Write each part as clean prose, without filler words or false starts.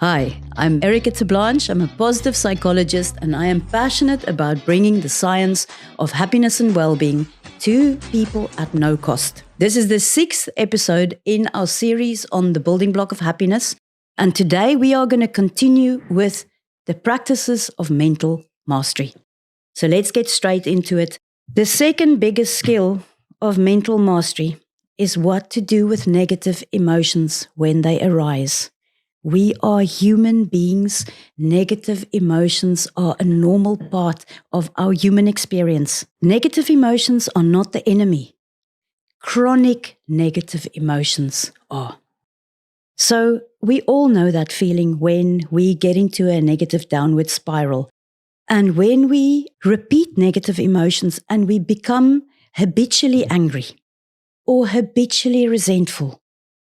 Hi, I'm Terblanche. I'm a positive psychologist and I am passionate about bringing the science of happiness and well-being to people at no cost. This is the 6th episode in our series on the building block of happiness, and today we are going to continue with the practices of mental mastery. So let's get straight into it. The second biggest skill of mental mastery is what to do with negative emotions when they arise. We are human beings. Negative emotions are a normal part of our human experience. Negative emotions are not the enemy. Chronic negative emotions are. So we all know that feeling when we get into a negative downward spiral. And when we repeat negative emotions and we become habitually angry or habitually resentful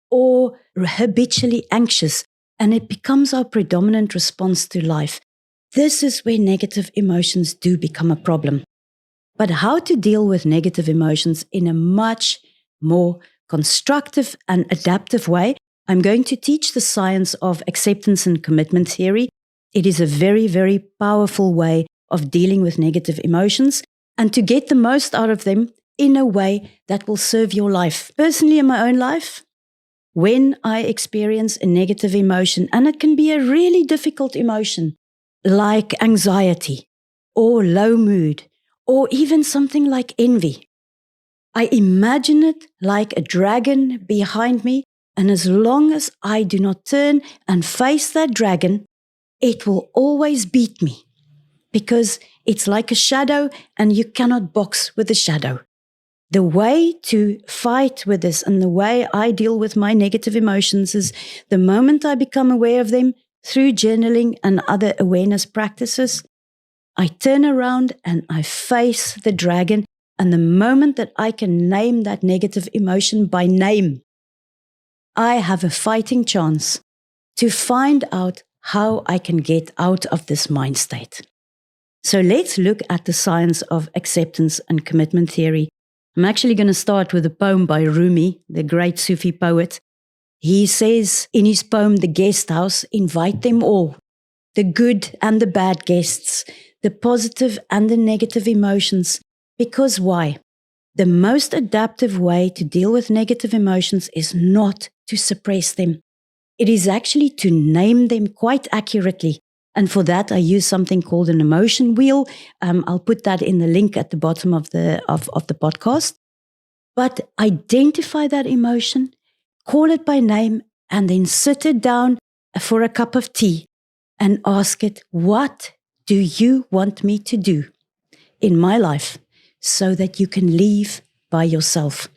or habitually anxious, and it becomes our predominant response to life. This is where negative emotions do become a problem. But how to deal with negative emotions in a much more constructive and adaptive way, I'm going to teach the science of acceptance and commitment theory. It is a very, very powerful way of dealing with negative emotions and to get the most out of them in a way that will serve your life. Personally, in my own life, when I experience a negative emotion, and it can be a really difficult emotion, like anxiety or low mood, or even something like envy, I imagine it like a dragon behind me, and as long as I do not turn and face that dragon, it will always beat me, because it's like a shadow and you cannot box with a shadow. The way to fight with this and the way I deal with my negative emotions is the moment I become aware of them through journaling and other awareness practices, I turn around and I face the dragon. And the moment that I can name that negative emotion by name, I have a fighting chance to find out how I can get out of this mind state. So let's look at the science of acceptance and commitment theory. I'm actually going to start with a poem by Rumi, the great Sufi poet. He says in his poem, The Guest House, invite them all, the good and the bad guests, the positive and the negative emotions. Because why? The most adaptive way to deal with negative emotions is not to suppress them. It is actually to name them quite accurately. And for that, I use something called an emotion wheel. I'll put that in the link at the bottom of the podcast. But identify that emotion, call it by name, and then sit it down for a cup of tea and ask it, what do you want me to do in my life so that you can leave by yourself?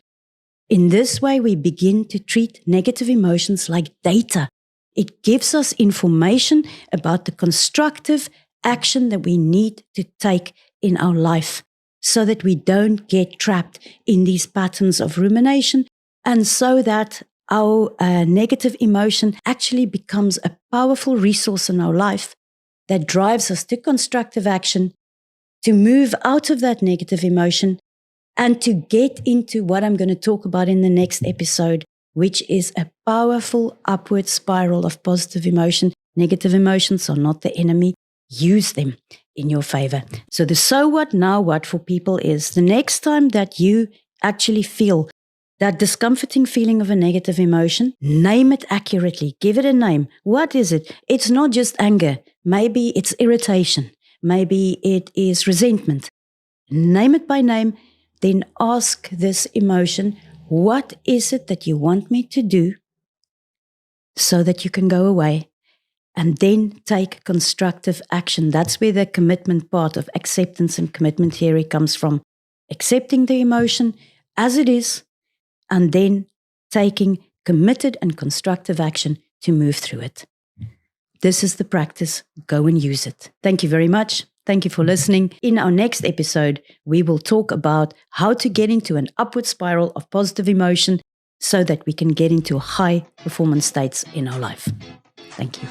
In this way, we begin to treat negative emotions like data. It gives us information about the constructive action that we need to take in our life so that we don't get trapped in these patterns of rumination, and so that our negative emotion actually becomes a powerful resource in our life that drives us to constructive action, to move out of that negative emotion, and to get into what I'm going to talk about in the next episode, which is a powerful upward spiral of positive emotion. Negative emotions are not the enemy. Use them in your favor. So the so what, now what for people is the next time that you actually feel that discomforting feeling of a negative emotion, name it accurately. Give it a name. What is it? It's not just anger. Maybe it's irritation. Maybe it is resentment. Name it by name. Then ask this emotion, what is it that you want me to do so that you can go away? And then take constructive action. That's where the commitment part of acceptance and commitment theory comes from. Accepting the emotion as it is, and then taking committed and constructive action to move through it. This is the practice. Go and use it. Thank you very much. Thank you for listening. In our next episode, we will talk about how to get into an upward spiral of positive emotion so that we can get into high performance states in our life. Thank you.